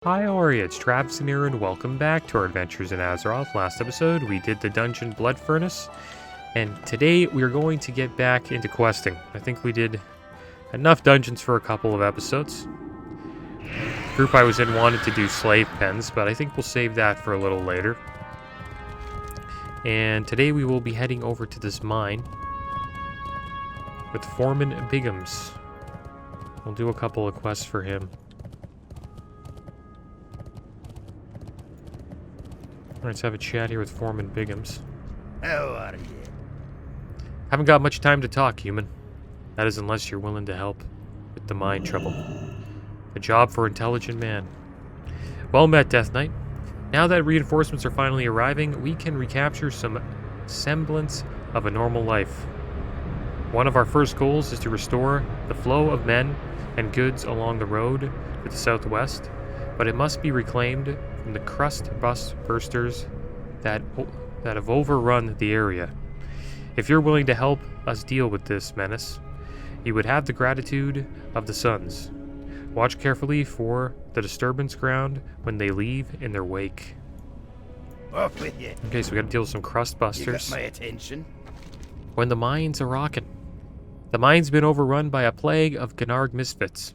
Hi, how are you? It's Traviseen here, and welcome back to our adventures in Azeroth. Last episode, we did the dungeon Blood Furnace, and today we are going to get back into questing. I think we did enough dungeons for a couple of episodes. The group I was in wanted to do slave pens, but I think we'll save that for a little later. And today we will be heading over to this mine with Foreman Biggums. We'll do a couple of quests for him. Let's have a chat here with Foreman Biggums. How are you? Haven't got much time to talk, human. That is unless you're willing to help with the mine trouble. A job for intelligent man. Well met, Death Knight. Now that reinforcements are finally arriving, we can recapture some semblance of a normal life. One of our first goals is to restore the flow of men and goods along the road to the southwest, but it must be reclaimed from the crust bust bursters that have overrun the area. If you're willing to help us deal with this menace, you would have the gratitude of the Suns. Watch carefully for the disturbance ground when they leave in their wake. Off with you. Okay, so we gotta deal with some crust You busters. got my attention. When the mines are rockin'. The mine's been overrun by a plague of Gnarg misfits.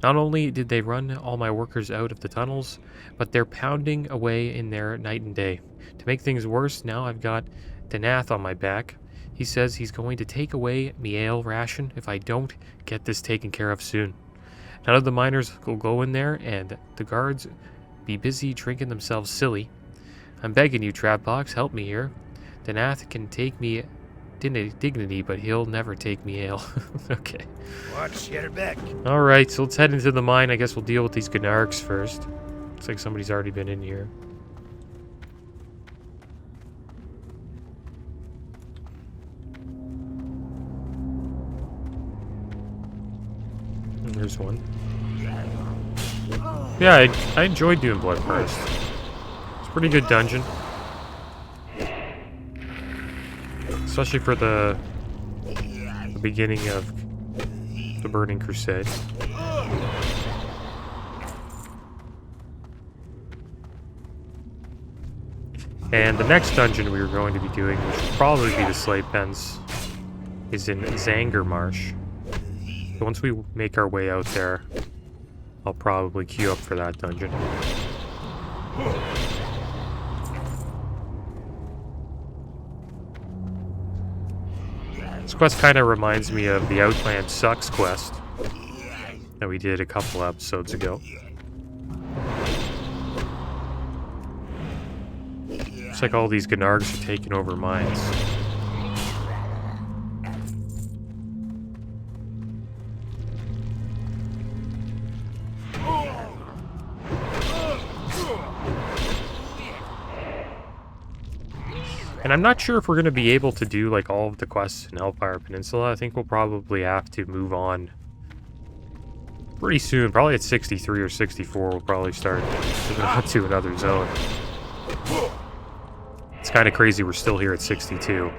Not only did they run all my workers out of the tunnels, but they're pounding away in there night and day. To make things worse, now I've got Danath on my back. He says he's going to take away me ale ration if I don't get this taken care of soon. None of the miners will go in there, and the guards be busy drinking themselves silly. I'm begging you, Trapbox, help me here. Danath can take me dignity, but he'll never take me ale. Okay. Watch your back. Alright, so let's head into the mine. I guess we'll deal with these Gnargs first. Looks like somebody's already been in here. And there's one. Yeah, I enjoyed doing Blood Furnace. It's a pretty good dungeon. Especially for the beginning of the Burning Crusade. And the next dungeon we were going to be doing, which will probably be the Slave Pens, is in Zanger Marsh. So once we make our way out there, I'll probably queue up for that dungeon. This quest kind of reminds me of the Outland Sucks quest that we did a couple episodes ago. Looks like all these Gnargs are taking over mines. And I'm not sure if we're going to be able to do like all of the quests in Hellfire Peninsula. I think we'll probably have to move on pretty soon. Probably at 63 or 64 we'll probably start moving on to another zone. It's kind of crazy we're still here at 62.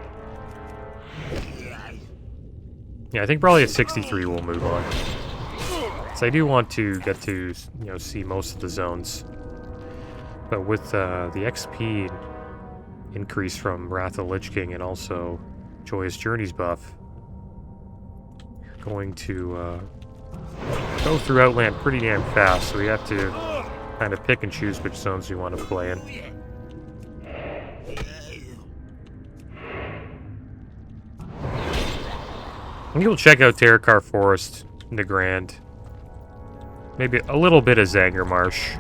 Yeah, I think probably at 63 we'll move on. So I do want to get to, see most of the zones. But with the XP increase from Wrath of the Lich King and also Joyous Journeys buff, going to go through Outland pretty damn fast, so we have to kind of pick and choose which zones we want to play in. I think we'll check out Terakar Forest, Nagrand, maybe a little bit of Zanger Marsh.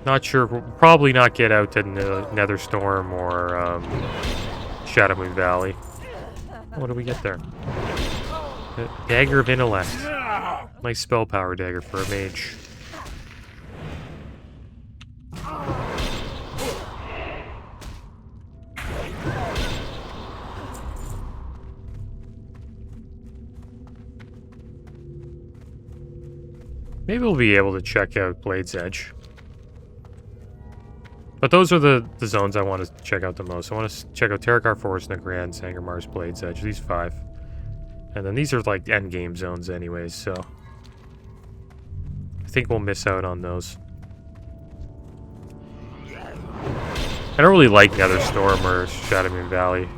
Not sure. We'll probably not get out to Netherstorm or Shadowmoon Valley. What do we get there? Dagger of Intellect. Nice spell power dagger for a mage. Maybe we'll be able to check out Blade's Edge. But those are the zones I want to check out the most. I want to check out Terakar Forest, Nagrand, Zanger Marsh, Blade's Edge. These 5. And then these are like end game zones anyways, so I think we'll miss out on those. I don't really like Netherstorm or Shadowmoon Valley.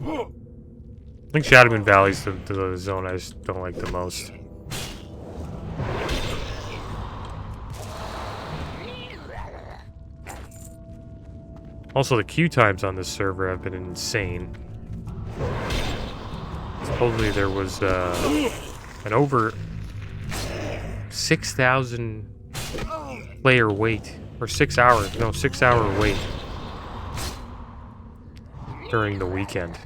I think Shadowmoon Valley's the zone I just don't like the most. Also, the queue times on this server have been insane. Supposedly there was an over 6,000 player wait, or 6 hours, no, 6 hour wait during the weekend.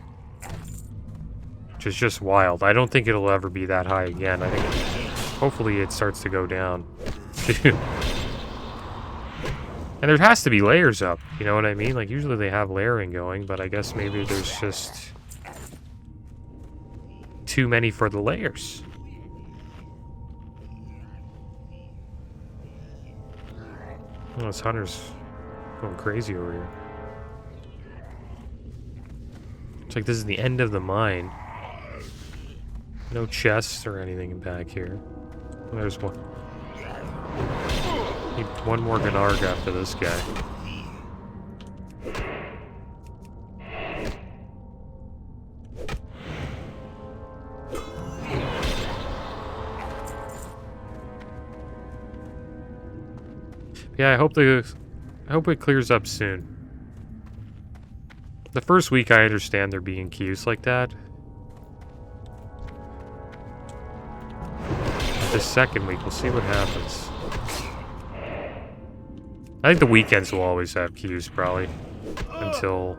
Which is just wild. I don't think it'll ever be that high again. I think hopefully it starts to go down. And there has to be layers up, you know what I mean? Like, usually they have layering going, but I guess maybe there's just too many for the layers. Oh, this hunter's going crazy over here. It's like this is the end of the mine. No chests or anything back here. There's one. Need one more Gnarg after this guy. Yeah, I hope it clears up soon. The first week I understand there being queues like that. The second week, we'll see what happens. I think the weekends will always have queues, probably. Until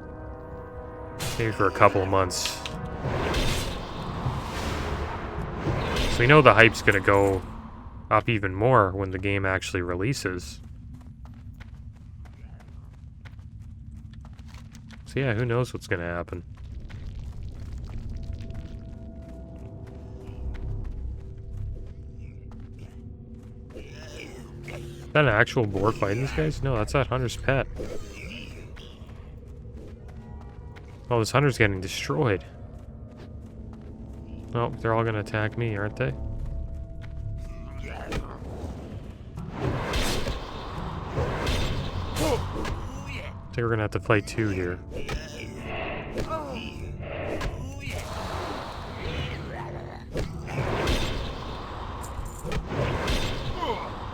maybe for a couple of months. So we know the hype's gonna go up even more when the game actually releases. So yeah, who knows what's gonna happen. Is that an actual boar fighting these guys? No, that's that hunter's pet. Oh, this hunter's getting destroyed. Oh, they're all gonna attack me, aren't they? I think we're gonna have to fight two here.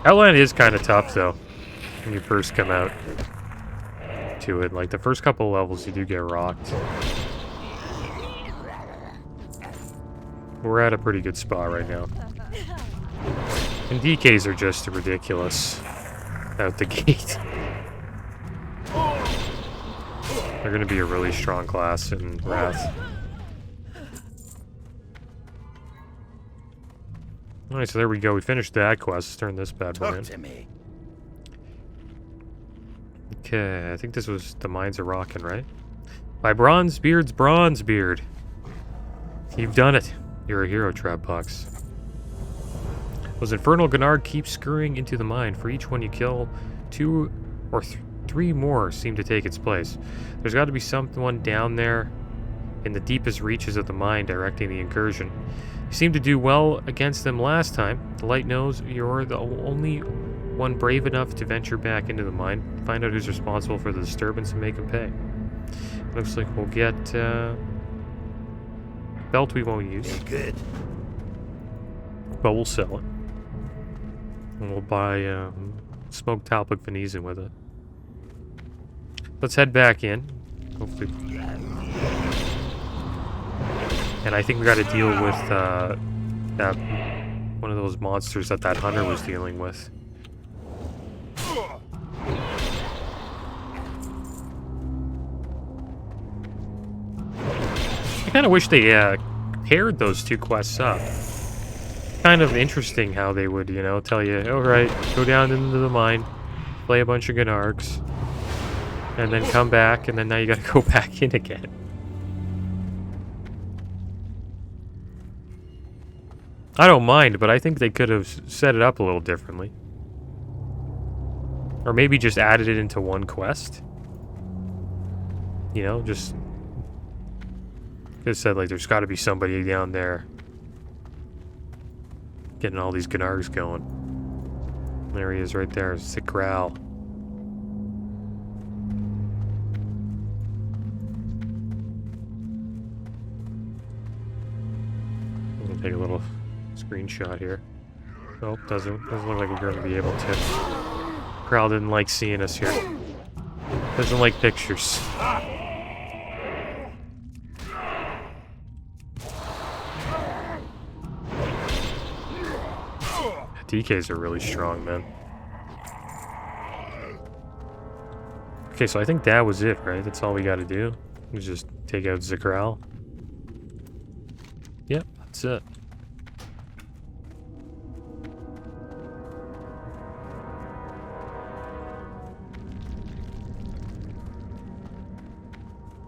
Outland is kind of tough, though, when you first come out to it. Like, the first couple of levels, you do get rocked. We're at a pretty good spot right now. And DKs are just ridiculous out the gate. They're going to be a really strong class in Wrath. Alright, so there we go. We finished that quest. Let's turn this bad boy in. Talk to me. Okay, I think this was the Mines are Rockin', right? By Bronzebeard's Bronzebeard. You've done it. You're a hero, Trapbox. Those infernal Gnarg keep scurrying into the mine. For each one you kill, 2 or 3 more seem to take its place. There's got to be someone down there in the deepest reaches of the mine directing the incursion. You seemed to do well against them last time. The light knows you're the only one brave enough to venture back into the mine. Find out who's responsible for the disturbance and make him pay. Looks like we'll get belt we won't use. Good. But we'll sell it. And we'll buy smoked Talpic Venezia with it. Let's head back in. Hopefully. And I think we got to deal with that one of those monsters that hunter was dealing with. I kind of wish they paired those two quests up. Kind of interesting how they would, you know, tell you, alright, go down into the mine, play a bunch of Gnargs, and then come back, and then now you gotta go back in again. I don't mind, but I think they could have set it up a little differently. Or maybe just added it into one quest. You know, just... Could have said, like, there's got to be somebody down there getting all these Gnargs going. There he is right there. It's the growl. I'm gonna take a little screenshot here. Nope, doesn't look like we're going to be able to. Growl didn't like seeing us here. Doesn't like pictures. DKs are really strong, man. Okay, so I think that was it, right? That's all we gotta do. We just take out Zakral. Yep, that's it.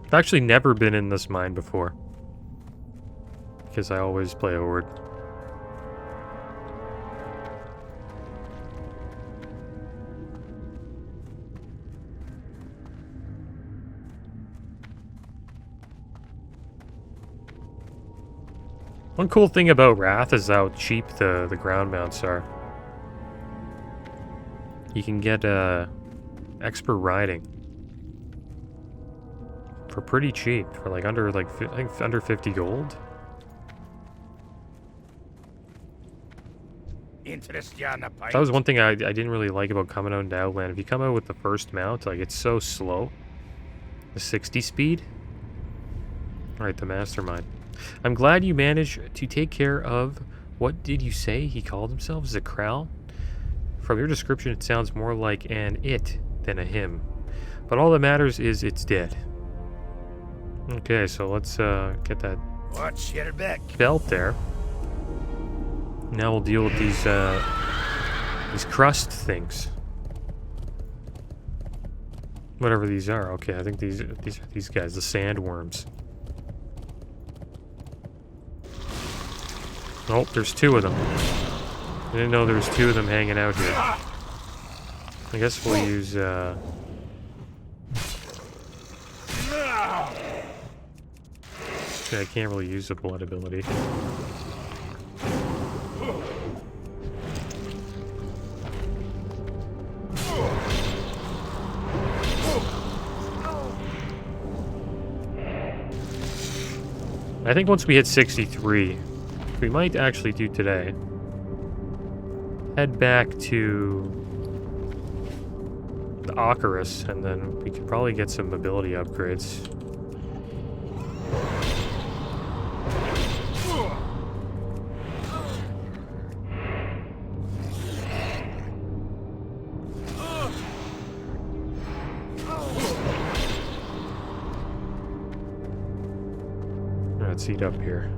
I've actually never been in this mine before. Because I always play a horde. One cool thing about Wrath is how cheap the ground mounts are. You can get expert riding for pretty cheap, for like under I think under 50 gold. That was one thing I didn't really like about coming out into Outland. If you come out with the first mount, like, it's so slow. The 60 speed. Alright, the mastermind. I'm glad you managed to take care of, what did you say he called himself? Zakral? From your description, it sounds more like an it than a him. But all that matters is it's dead. Okay, so let's get that Watch your back. belt there. Now we'll deal with these crust things. Whatever these are. Okay, I think these are these guys, the sandworms. Oh, there's two of them. I didn't know there was two of them hanging out here. I guess we'll use okay, I can't really use the blood ability. I think once we hit 63, we might actually do today, head back to the Ocarus, and then we could probably get some ability upgrades. Let's eat up here.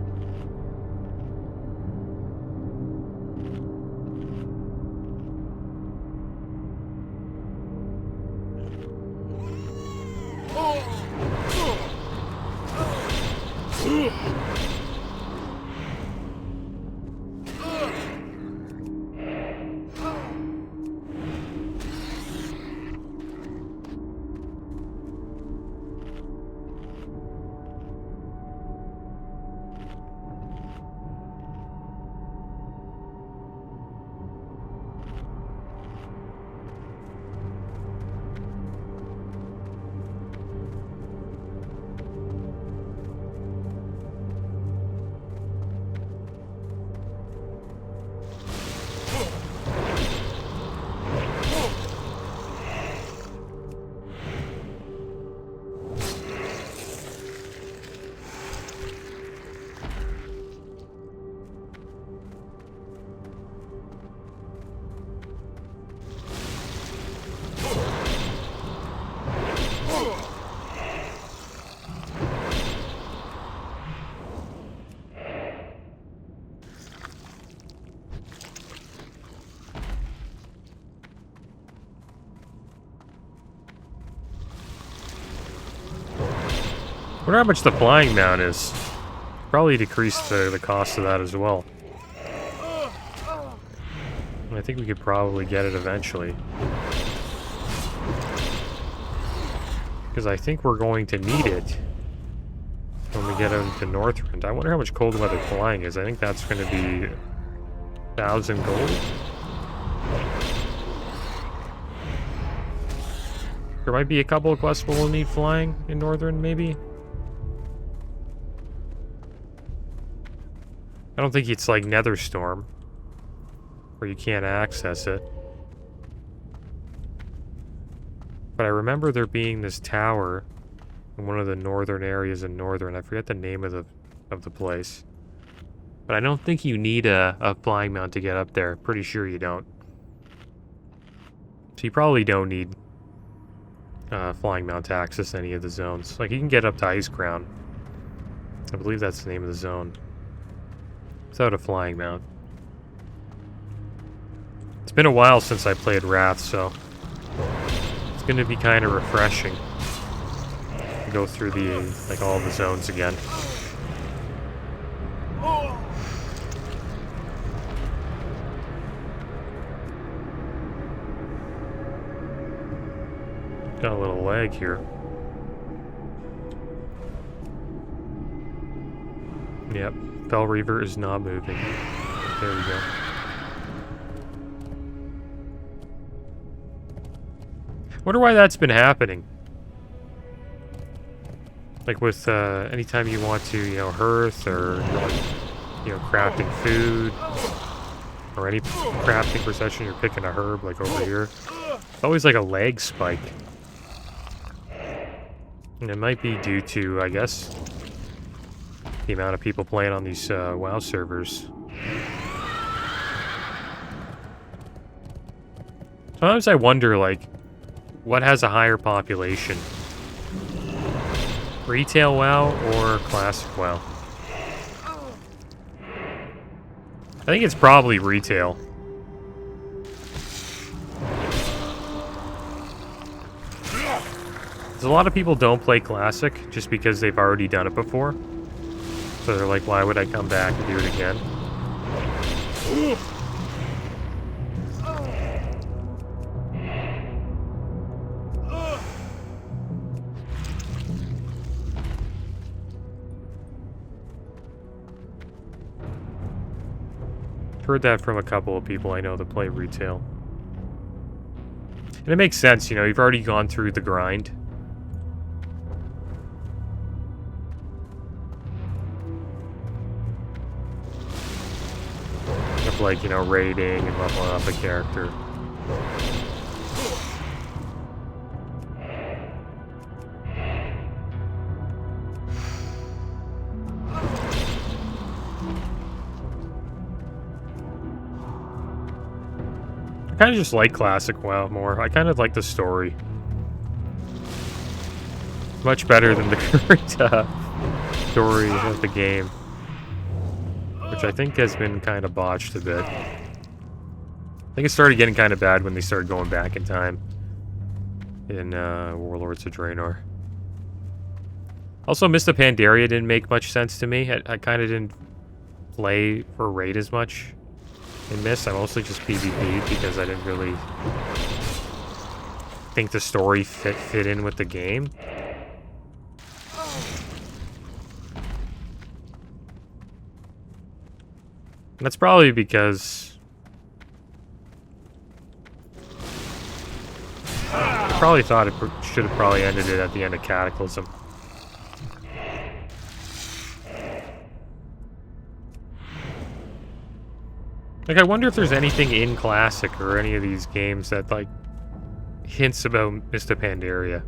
I wonder how much the flying mount is. Probably decrease the cost of that as well. I think we could probably get it eventually. Because I think we're going to need it when we get out into Northrend. I wonder how much cold weather flying is. I think that's going to be 1,000 gold. There might be a couple of quests we'll need flying in Northrend, maybe. I don't think it's like Netherstorm, where you can't access it. But I remember there being this tower in one of the northern areas in Northern. I forget the name of the place. But I don't think you need a flying mount to get up there. Pretty sure you don't. So you probably don't need flying mount to access any of the zones. Like, you can get up to Ice Crown. I believe that's the name of the zone. Without a flying mount. It's been a while since I played Wrath, so it's going to be kind of refreshing to go through all the zones again. Got a little lag here. Yep, Bell Reaver is not moving. There we go. Wonder why that's been happening. Like with anytime you want to, hearth or crafting food or any crafting procession, you're picking a herb like over here. It's always like a lag spike. And it might be due to, I guess, the amount of people playing on these WoW servers. Sometimes I wonder, like, what has a higher population? Retail WoW or Classic WoW? I think it's probably retail. Because a lot of people don't play Classic just because they've already done it before. So they're like, why would I come back and do it again? Heard that from a couple of people I know that play retail. And it makes sense, you've already gone through the grind. Of like, raiding and leveling up a character. I kind of just like Classic WoW more. I kind of like the story. Much better than the current story of the game. Which I think has been kind of botched a bit. I think it started getting kind of bad when they started going back in time. In Warlords of Draenor. Also, Mist of Pandaria didn't make much sense to me. I kind of didn't play for raid as much. In Mist, I mostly just PvP'd because I didn't really think the story fit in with the game. And that's probably because I probably thought it should have probably ended it at the end of Cataclysm. Like, I wonder if there's anything in Classic or any of these games that, like, hints about Mist of Pandaria.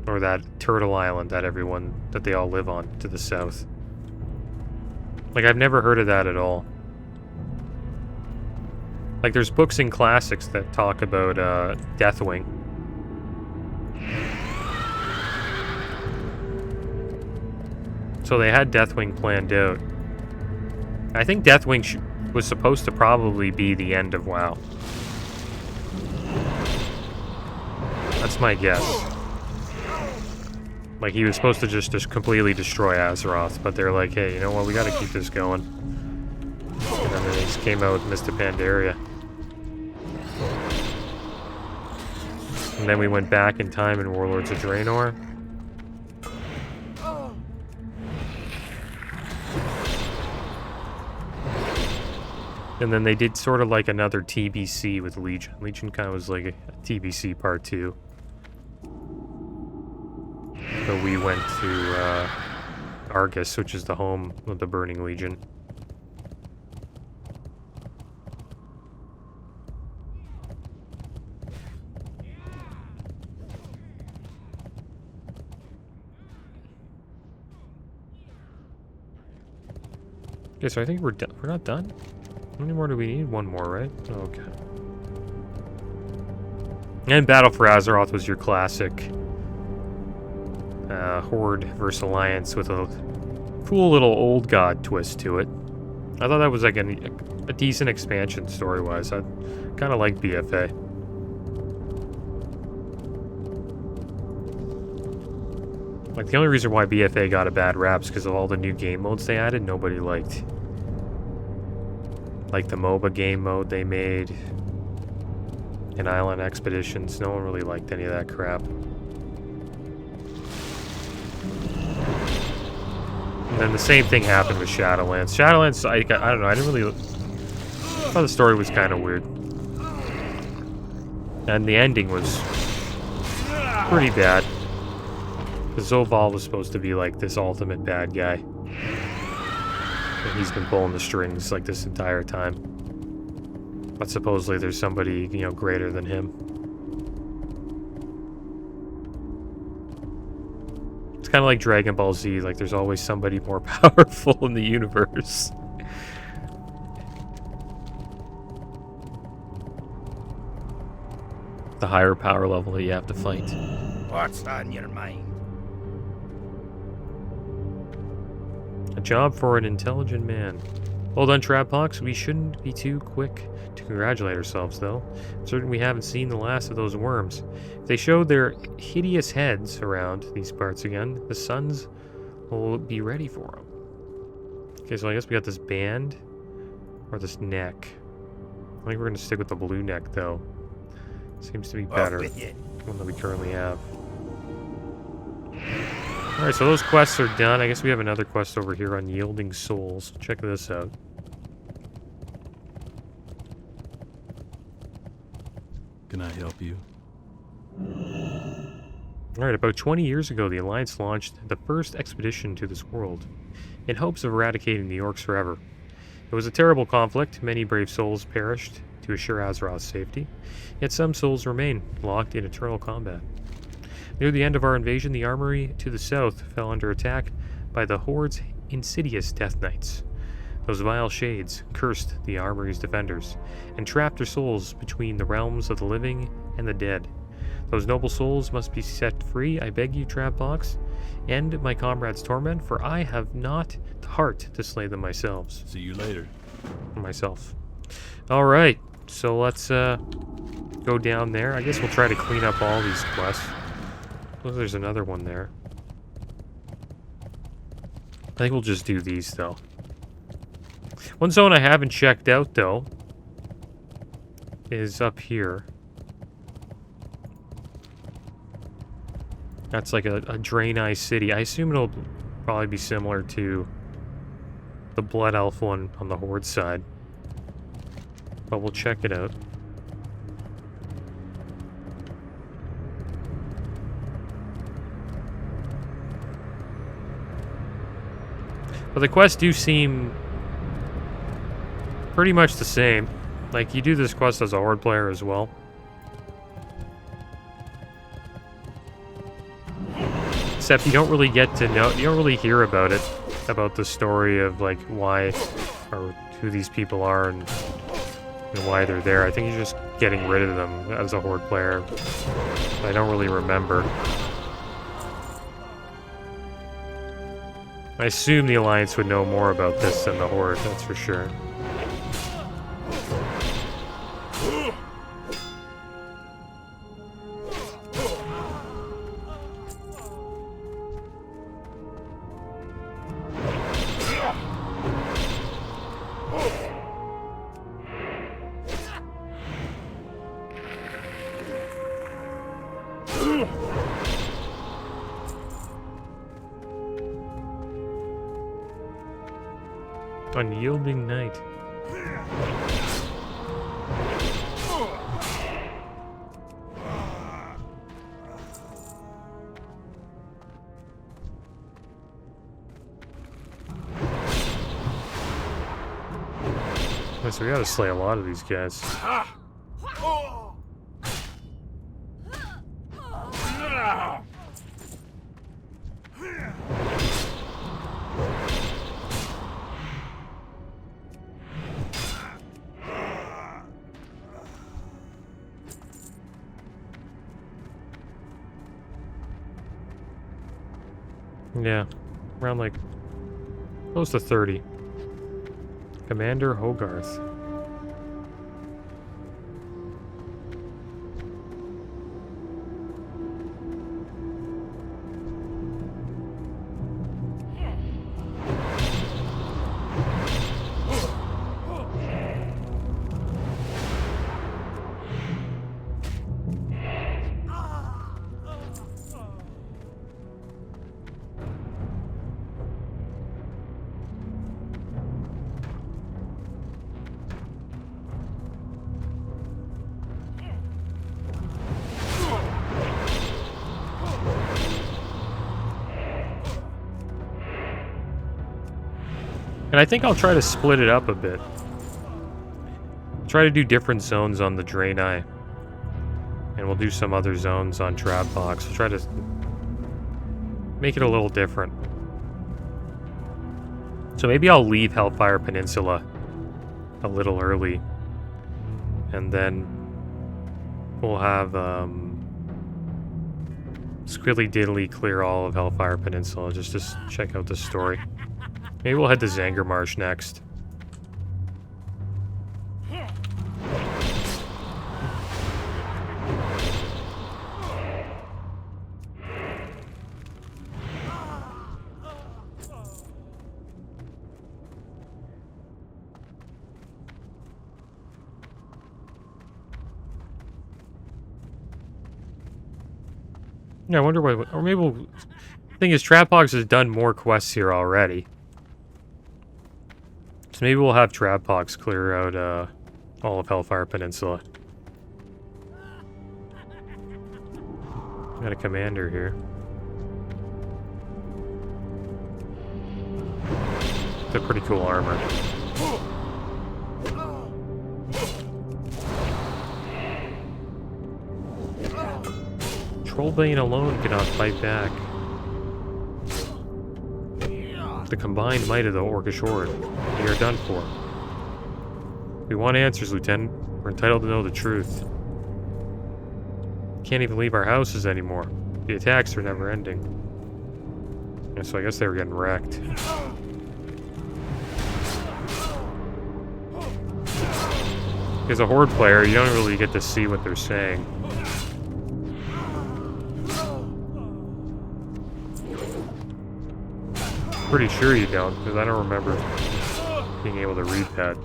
Or that Turtle Island that they all live on to the south. Like, I've never heard of that at all. Like, there's books in Classics that talk about, Deathwing. So they had Deathwing planned out. I think Deathwing was supposed to probably be the end of WoW. That's my guess. Like, he was supposed to just completely destroy Azeroth, but they're like, hey, you know what, we gotta keep this going. And then they just came out with Mist of Pandaria. And then we went back in time in Warlords of Draenor. And then they did sort of like another TBC with Legion. Legion kind of was like a TBC part 2. So we went to Argus, which is the home of the Burning Legion. Okay, so I think we're done. We're not done? How many more do we need? One more, right? Okay. And Battle for Azeroth was your classic Horde versus Alliance with a cool little old god twist to it. I thought that was like a decent expansion story-wise. I kind of like BFA. Like, the only reason why BFA got a bad rap is because of all the new game modes they added. Nobody liked. Like the MOBA game mode they made. And Island Expeditions. No one really liked any of that crap. And then the same thing happened with Shadowlands. Shadowlands, I don't know, I didn't really... I thought the story was kind of weird. And the ending was pretty bad. Because Zoval was supposed to be like this ultimate bad guy. And he's been pulling the strings like this entire time. But supposedly there's somebody, you know, greater than him. It's kind of like Dragon Ball Z, like there's always somebody more powerful in the universe. The higher power level that you have to fight. What's on your mind? A job for an intelligent man. Well done, Trappox. We shouldn't be too quick to congratulate ourselves, though. I'm certain we haven't seen the last of those worms. If they showed their hideous heads around these parts again, the Suns will be ready for them. Okay, so I guess we got this band or this neck. I think we're going to stick with the blue neck, though. Seems to be better than one that we currently have. Alright, so those quests are done. I guess we have another quest over here on Unyielding Souls. Check this out. Can I help you? Alright, about 20 years ago, the Alliance launched the first expedition to this world, in hopes of eradicating the orcs forever. It was a terrible conflict. Many brave souls perished to assure Azeroth's safety, yet some souls remain, locked in eternal combat. Near the end of our invasion, the armory to the south fell under attack by the Horde's insidious Death Knights. Those vile shades cursed the armory's defenders, and trapped their souls between the realms of the living and the dead. Those noble souls must be set free, I beg you, Trapbox. End my comrades' torment, for I have not the heart to slay them myself. See you later. Alright, so let's go down there. I guess we'll try to clean up all these quests. Oh, there's another one there. I think we'll just do these, though. One zone I haven't checked out, though, is up here. That's like a Draenei city. I assume it'll probably be similar to the Blood Elf one on the Horde side. But we'll check it out. But the quests do seem pretty much the same. Like, you do this quest as a Horde player as well. Except you don't really get to know, you don't really hear about it, about the story of, like, why, or who these people are and why they're there. I think you're just getting rid of them as a Horde player. I don't really remember. I assume the Alliance would know more about this than the Horde, that's for sure. Unyielding Night. So we gotta slay a lot of these guys. Yeah, around like close to 30. Commander Hogarth. And I think I'll try to split it up a bit. Try to do different zones on the Draenei. And we'll do some other zones on Trapbox. We'll try to make it a little different. So maybe I'll leave Hellfire Peninsula a little early. And then we'll have Squiddly Diddly clear all of Hellfire Peninsula just to check out the story. Maybe we'll head to Zangarmarsh next. Yeah, I wonder what... Or maybe we'll... The thing is, Trapbox has done more quests here already. So maybe we'll have Trapbox clear out all of Hellfire Peninsula. Got a commander here. It's a pretty cool armor. Trollbane alone cannot fight back. The combined might of the Orcish Horde. We are done for. We want answers, Lieutenant. We're entitled to know the truth. Can't even leave our houses anymore. The attacks are never ending. And so I guess they were getting wrecked. As a Horde player, you don't really get to see what they're saying. Pretty sure you don't, because I don't remember being able to read that.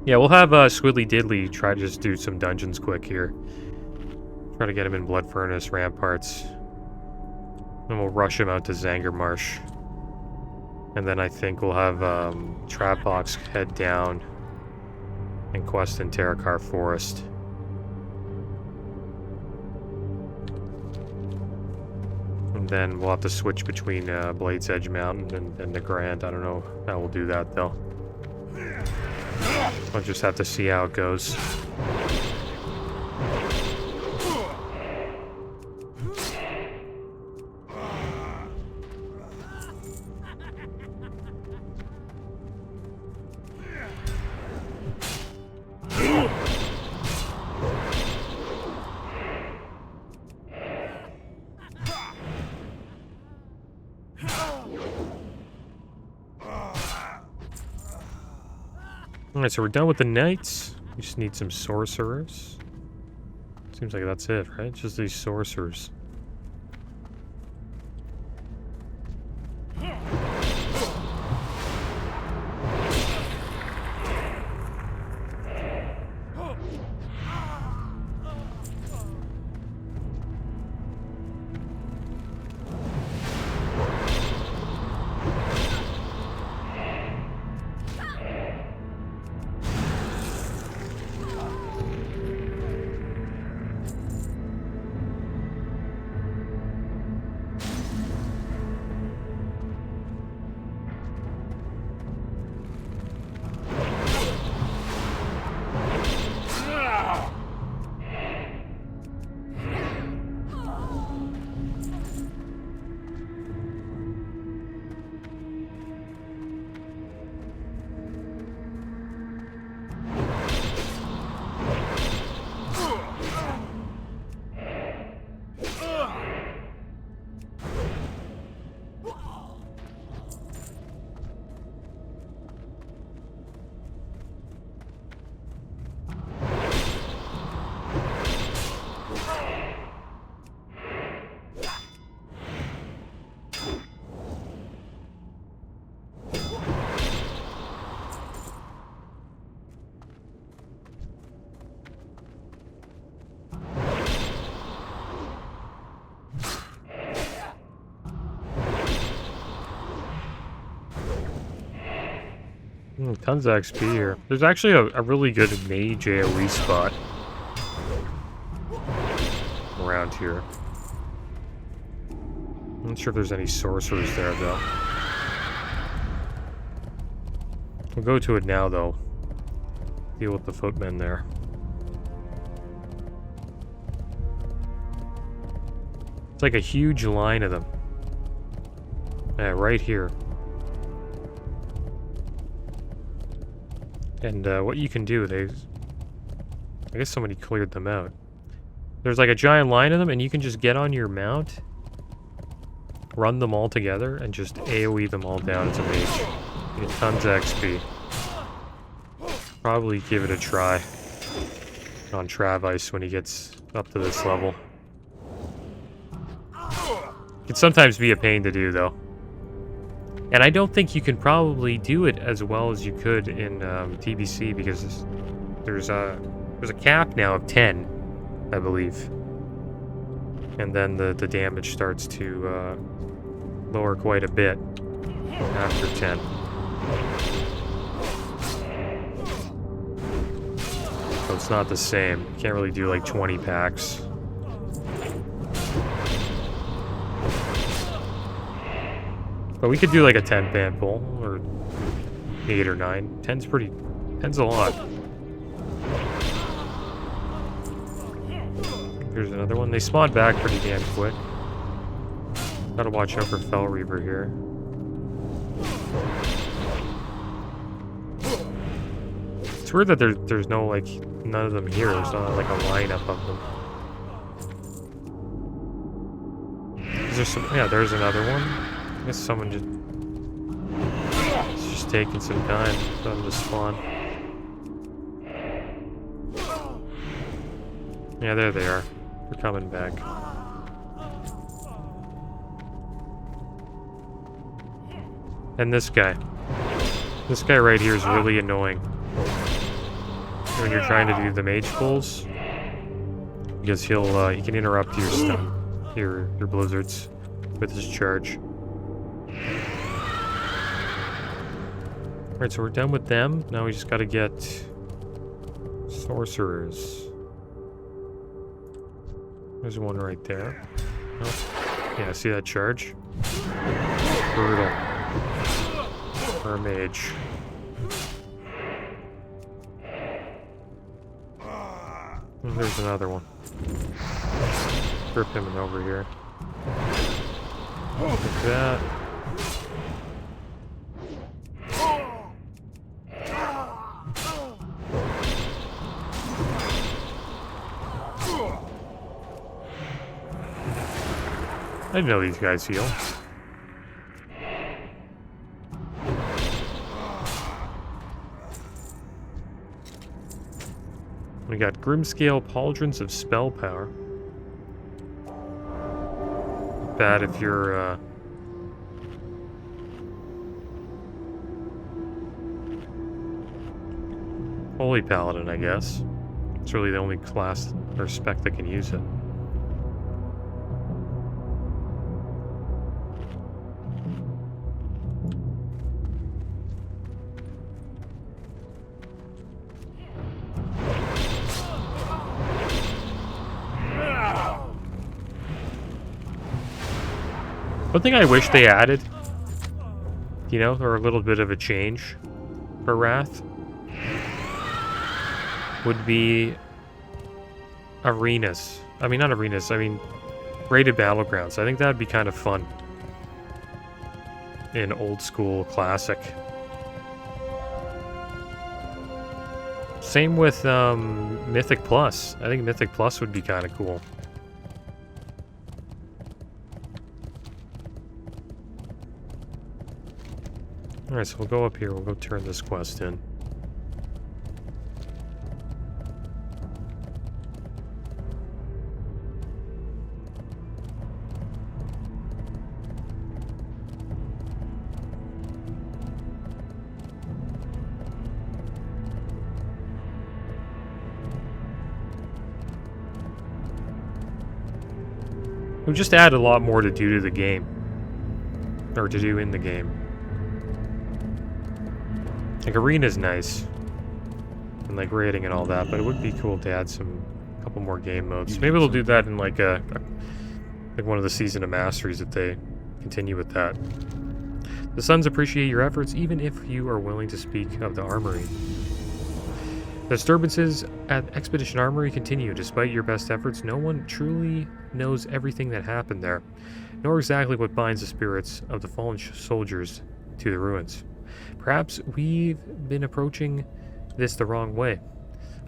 Yeah, we'll have Squiddly Diddly try to just do some dungeons quick here. Try to get him in Blood Furnace, Ramparts. Then we'll rush him out to Zangarmarsh. And then I think we'll have Trapbox head down and quest in Terrakar Forest. And then we'll have to switch between Blade's Edge Mountain and the Grand. I don't know how we'll do that though. I'll just have to see how it goes. Alright, so we're done with the knights. We just need some sorcerers. Seems like that's it, right? Just these sorcerers. Tons of XP here. There's actually a really good mage AoE spot around here. I'm not sure if there's any sorcerers there, though. We'll go to it now, though. Deal with the footmen there. It's like a huge line of them. Yeah, right here. And what you can do, I guess somebody cleared them out. There's like a giant line of them, and you can just get on your mount, run them all together, and just AoE them all down as a mage. You get tons of XP. Probably give it a try on Travis when he gets up to this level. It can sometimes be a pain to do, though. And I don't think you can probably do it as well as you could in TBC, because there's a cap now of 10, I believe. And then the damage starts to lower quite a bit after 10. So it's not the same. You can't really do like 20 packs. But we could do like a 10-pan pull, or 8 or 9. 10's a lot. Here's another one. They spawn back pretty damn quick. Gotta watch out for Fel Reaver here. It's weird that there's no, like, none of them here. There's not like a lineup of them. Is there some? Yeah, there's another one. I guess someone it's just taking some time for them to spawn. Yeah, there they are. They're coming back. And this guy. This guy right here is really annoying when you're trying to do the mage pulls, because he can interrupt your stun, your blizzards with his charge. Alright, so we're done with them. Now we just gotta get sorcerers. There's one right there. Oh. Yeah, see that charge? Brutal. For a mage. And there's another one. Grip him over here. Like that. I know these guys heal. We got Grimscale Pauldrons of Spell Power. Bad if you're Holy Paladin, I guess. It's really the only class or spec that can use it. One thing I wish they added, you know, or a little bit of a change for Wrath, would be arenas. I mean, not arenas, I mean rated battlegrounds. I think that'd be kind of fun in old school classic. Same with Mythic Plus. I think Mythic Plus would be kind of cool. Alright, so we'll go up here. We'll go turn this quest in. We just add a lot more to do to the game. Or to do in the game. Like, arena's nice. And, like, raiding and all that, but it would be cool to add a couple more game modes. Maybe they'll do that in, like, like one of the Season of Masteries if they continue with that. The Sons appreciate your efforts, even if you are willing to speak of the Armory. The disturbances at Expedition Armory continue. Despite your best efforts, no one truly knows everything that happened there, nor exactly what binds the spirits of the fallen soldiers to the ruins. Perhaps we've been approaching this the wrong way.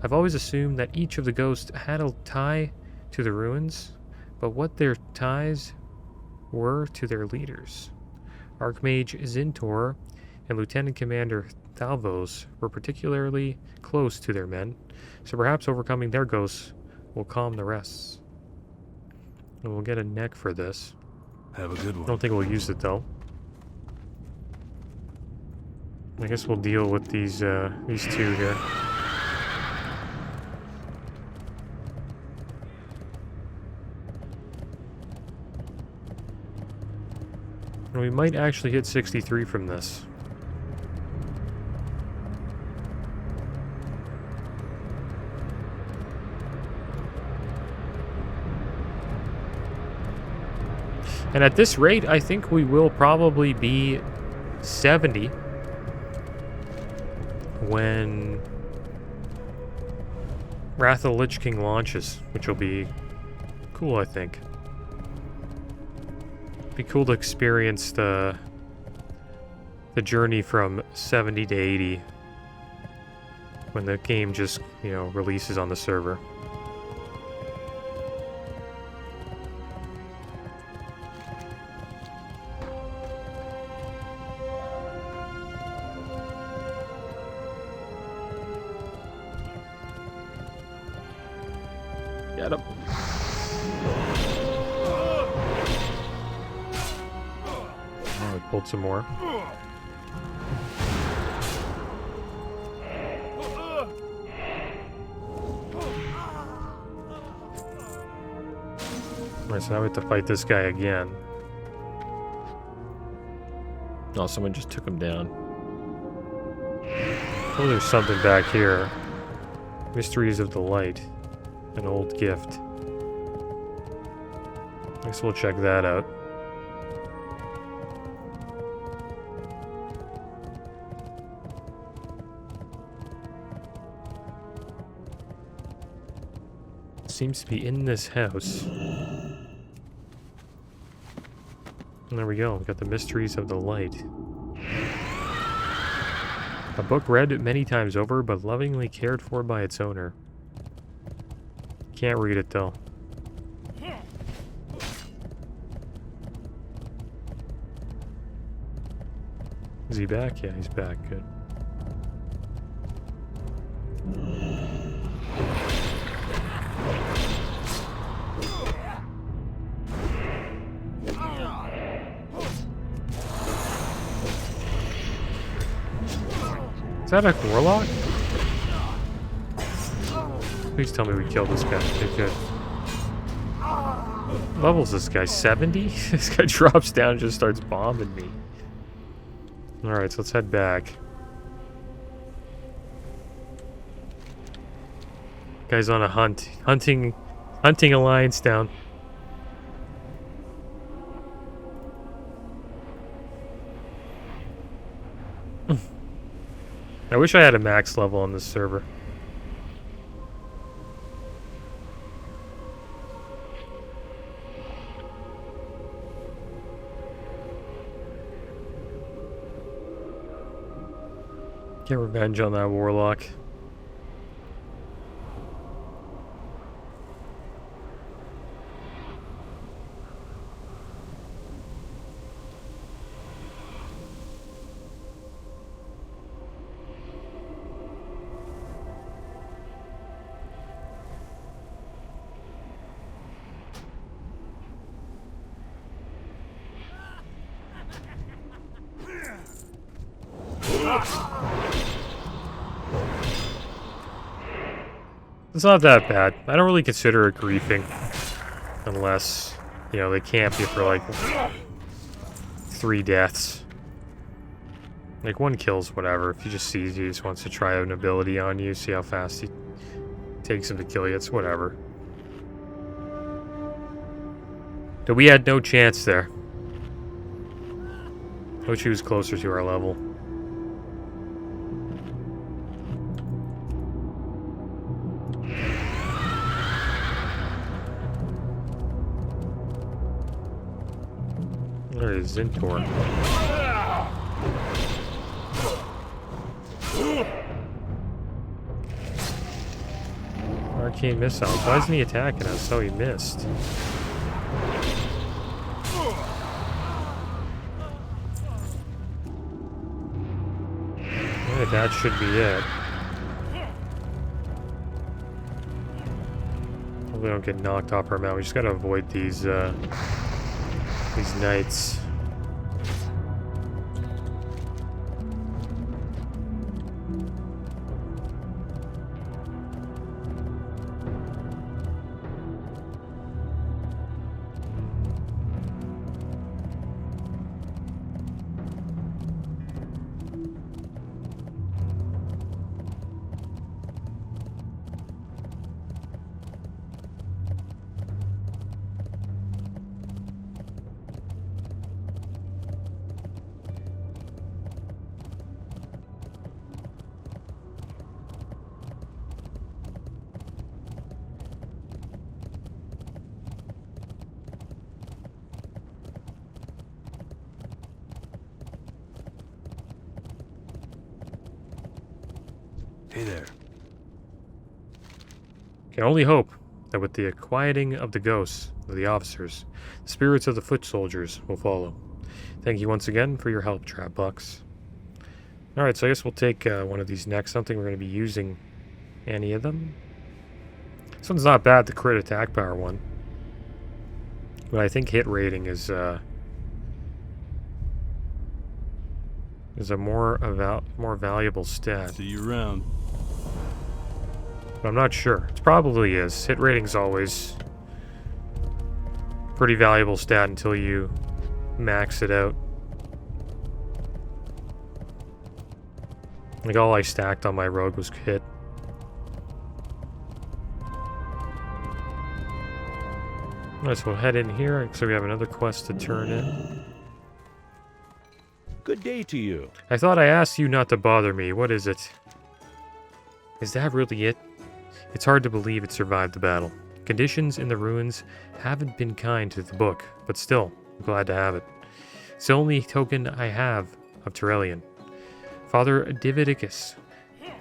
I've always assumed that each of the ghosts had a tie to the ruins, but what their ties were to their leaders. Archmage Zintor and Lieutenant Commander Thalvos were particularly close to their men, so perhaps overcoming their ghosts will calm the rest. And we'll get a neck for this. Have a good I one. don't think we'll use it though. I guess we'll deal with these two here. And we might actually hit 63 from this. And at this rate, I think we will probably be 70 when Wrath of the Lich King launches, which will be cool, I think. Be cool to experience the journey from 70 to 80 when the game just, you know, releases on the server. Got him. Oh, we pulled some more. Alright, so now we have to fight this guy again. Oh, someone just took him down. Oh, there's something back here. Mysteries of the Light. An old gift. I guess we'll check that out. Seems to be in this house. And there we go. We got the Mysteries of the Light. A book read many times over, but lovingly cared for by its owner. Can't read it though. Is he back? Yeah, he's back. Good. Is that a warlock? Please tell me we killed this guy. Okay, good. What level is this guy? 70? This guy drops down and just starts bombing me. Alright, so let's head back. Guy's on a hunt. Hunting Alliance down. I wish I had a max level on this server. Get revenge on that warlock. It's not that bad. I don't really consider it griefing. Unless, you know, they camp you for like 3 deaths. Like, 1 kills, whatever. If he just sees you, he just wants to try an ability on you, see how fast he takes him to kill you, it's whatever. But we had no chance there. I wish he was closer to our level. There is Zintor. Arcane missiles. Why isn't he attacking us? Oh, he missed. Alright, that should be it. Hope we don't get knocked off our mount. We just gotta avoid these knights. Hey there. Can only hope that with the quieting of the ghosts of the officers, the spirits of the foot soldiers will follow. Thank you once again for your help, Trapbox. Alright, so I guess we'll take one of these next. I don't think we're going to be using any of them. This one's not bad, the crit attack power one. But I think hit rating is a more valuable stat. See you around. But I'm not sure. It probably is. Hit rating's always pretty valuable stat until you max it out. Like, all I stacked on my rogue was hit. Alright, so we'll head in here. So we have another quest to turn in. Good day to you. I thought I asked you not to bother me. What is it? Is that really it? It's hard to believe it survived the battle. Conditions in the ruins haven't been kind to the book, but still, I'm glad to have it. It's the only token I have of Turelian. Father Dividicus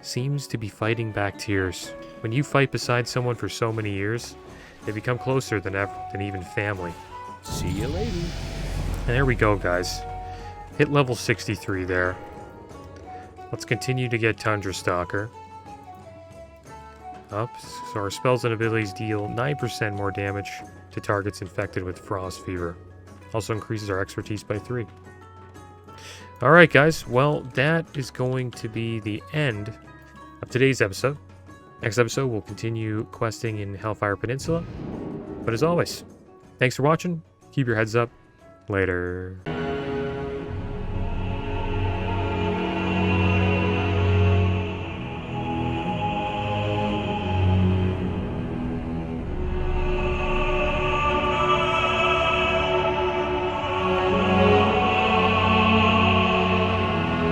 seems to be fighting back tears. When you fight beside someone for so many years, they become closer than ever, than even family. See you later. And there we go, guys. Hit level 63 there. Let's continue to get Tundra Stalker up, so our spells and abilities deal 9% more damage to targets infected with Frost Fever. Also increases our expertise by 3. Alright guys, well that is going to be the end of today's episode. Next episode we'll continue questing in Hellfire Peninsula. But as always, thanks for watching, keep your heads up, later.